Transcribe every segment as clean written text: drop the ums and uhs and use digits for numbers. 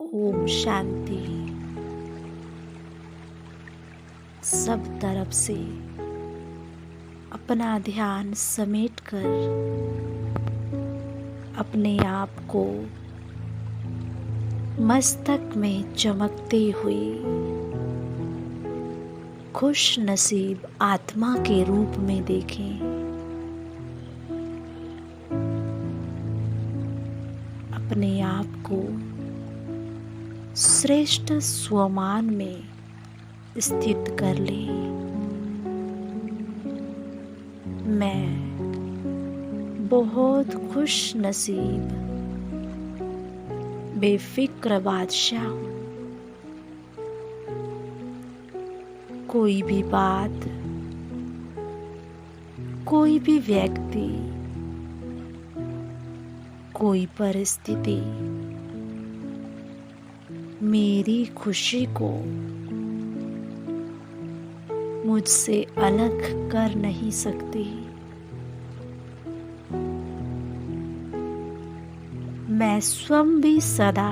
ओम शांति। सब तरफ से अपना ध्यान समेटकर अपने आप को मस्तक में चमकते हुए खुश नसीब आत्मा के रूप में देखें। अपने आप को श्रेष्ठ स्वमान में स्थित कर ले। मैं बहुत खुश नसीब बेफिक्र बादशाह हूँ। कोई भी बात, कोई भी व्यक्ति, कोई परिस्थिति मेरी खुशी को मुझसे अलग कर नहीं सकती। मैं स्वयं भी सदा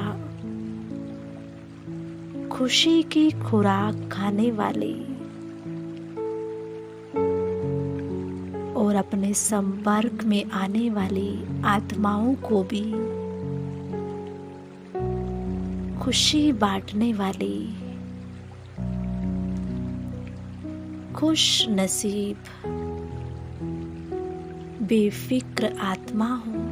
खुशी की खुराक खाने वाली और अपने संपर्क में आने वाली आत्माओं को भी खुशी बांटने वाली खुश नसीब बेफिक्र आत्मा हूँ।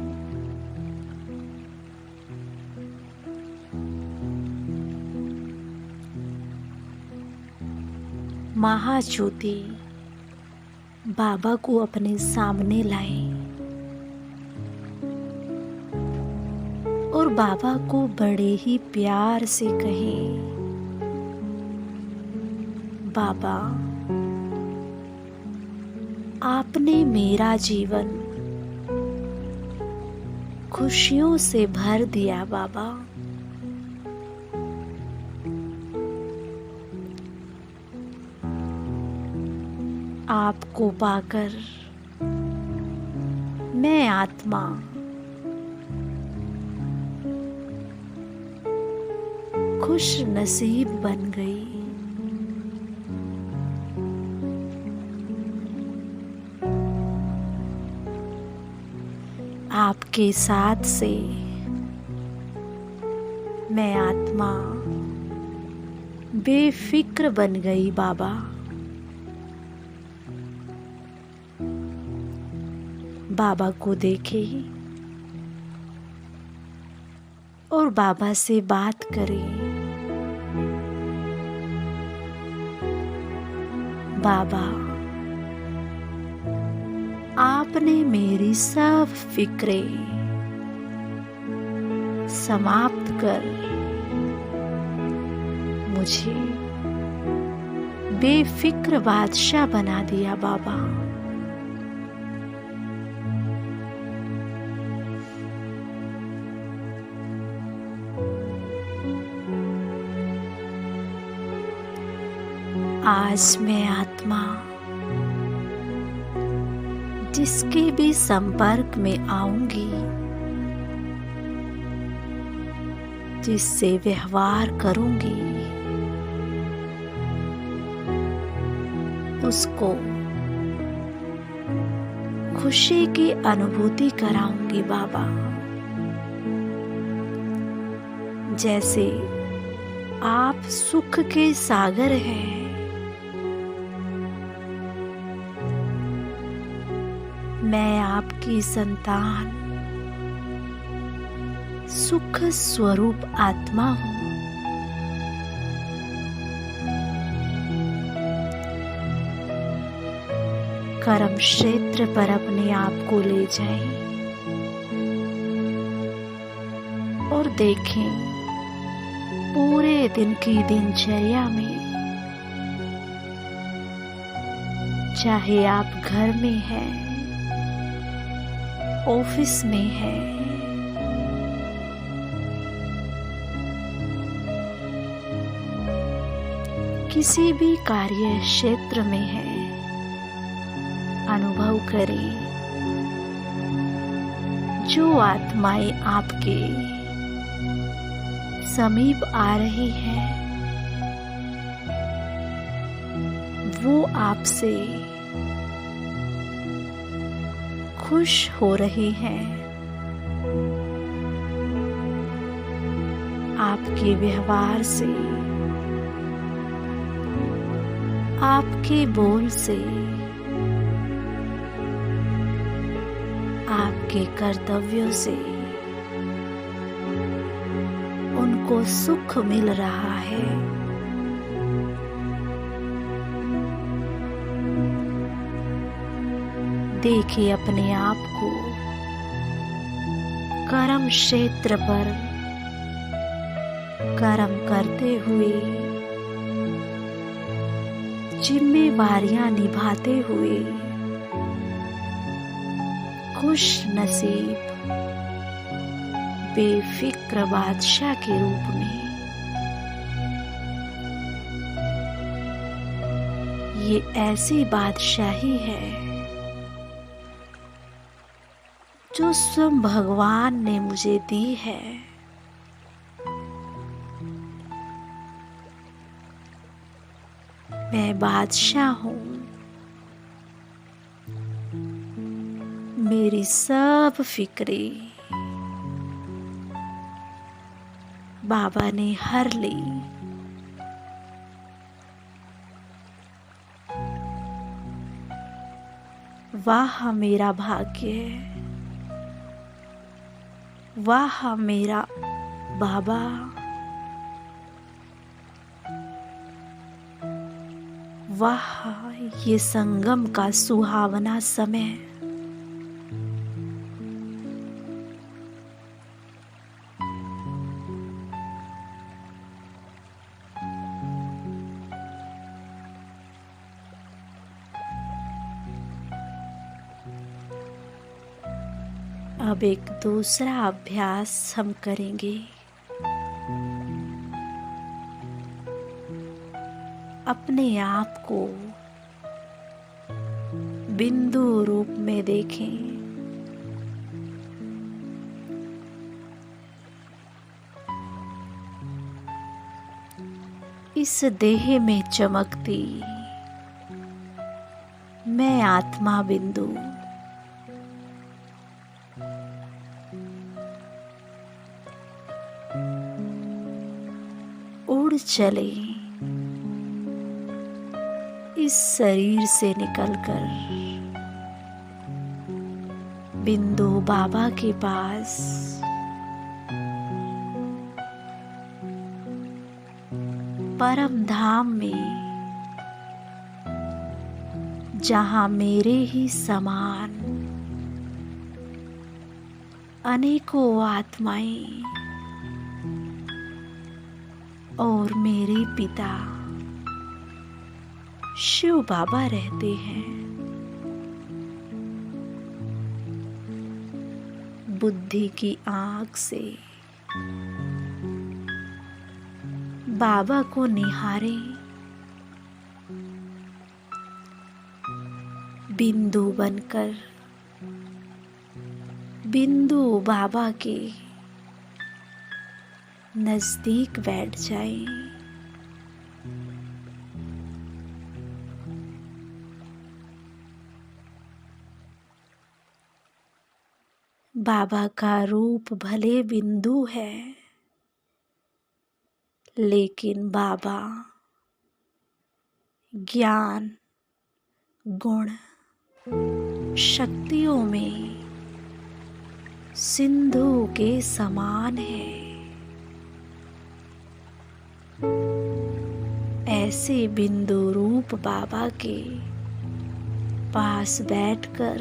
महाज्योति बाबा को अपने सामने लाए और बाबा को बड़े ही प्यार से कहे, बाबा, आपने मेरा जीवन खुशियों से भर दिया। बाबा, आपको पाकर मैं आत्मा खुश नसीब बन गई। आपके साथ से मैं आत्मा बेफिक्र बन गई। बाबा, बाबा को देखे और बाबा से बात करें। बाबा, आपने मेरी सब फिक्रें समाप्त कर मुझे बेफिक्र बादशाह बना दिया। बाबा, आज मैं आत्मा जिसके भी संपर्क में आऊंगी, जिससे व्यवहार करूंगी, उसको खुशी की अनुभूति कराऊंगी। बाबा, जैसे आप सुख के सागर हैं, मैं आपकी संतान सुख स्वरूप आत्मा हूँ। कर्म क्षेत्र पर अपने आप को ले जाएं और देखें पूरे दिन की दिनचर्या में, चाहे आप घर में हैं, ऑफिस में है, किसी भी कार्य क्षेत्र में है, अनुभव करें जो आत्माएं आपके समीप आ रही हैं, वो आपसे खुश हो रही हैं। आपके व्यवहार से, आपके बोल से, आपके कर्तव्यों से उनको सुख मिल रहा है। देखिए अपने आप को कर्म क्षेत्र पर कर्म करते हुए, जिम्मेवारियां निभाते हुए खुश नसीब बेफिक्र बादशाह के रूप में। ये ऐसी बादशाही है जो स्वयं भगवान ने मुझे दी है। मैं बादशाह हूँ। मेरी सब फिक्रें बाबा ने हर ली। वाह मेरा भाग्य, वाह मेरा बाबा। वाह ये संगम का सुहावना समय। अब एक दूसरा अभ्यास हम करेंगे। अपने आप को बिंदु रूप में देखें। इस देह में चमकती मैं आत्मा बिंदु उड़ चले इस शरीर से निकलकर बिंदु बाबा के पास, परम धाम में, जहां मेरे ही समान अनेकों आत्माएं और मेरे पिता शिव बाबा रहते हैं। बुद्धि की आंख से बाबा को निहारे। बिंदु बनकर बिंदु बाबा के नजदीक बैठ जाए। बाबा का रूप भले बिंदु है, लेकिन बाबा ज्ञान, गुण, शक्तियों में सिंधु के समान है। ऐसे बिंदु रूप बाबा के पास बैठकर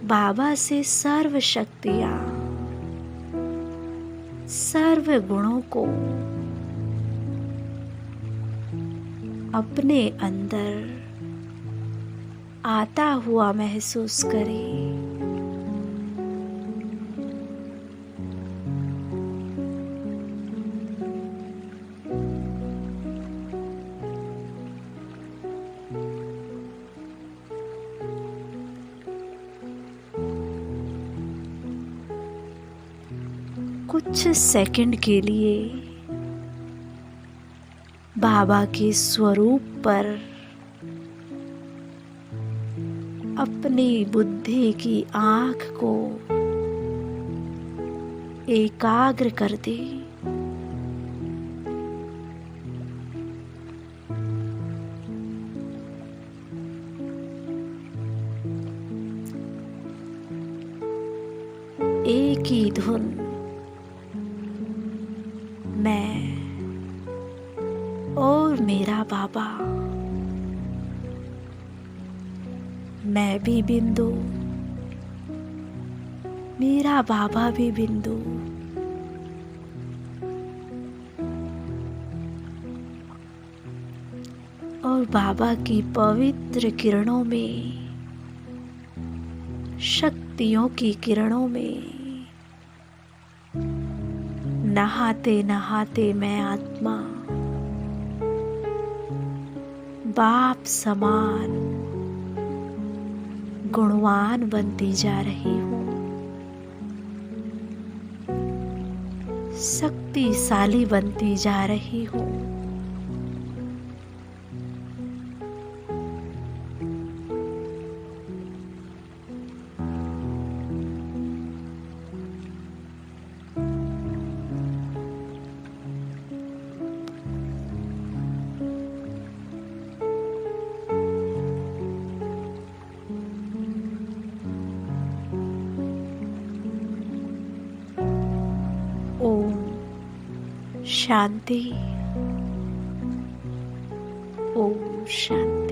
बाबा से सर्व शक्तियां, सर्व गुणों को अपने अंदर आता हुआ महसूस करें। कुछ सेकंड के लिए बाबा के स्वरूप पर अपनी बुद्धि की आँख को एकाग्र कर दे। एक ही धुन मैं और मेरा बाबा, मैं भी बिंदु, मेरा बाबा भी बिंदु। और बाबा की पवित्र किरणों में, शक्तियों की किरणों में नहाते नहाते मैं आत्मा बाप समान गुणवान बनती जा रही हूँ, शक्तिशाली बनती जा रही हूँ। ओम शांति, ओम शांति।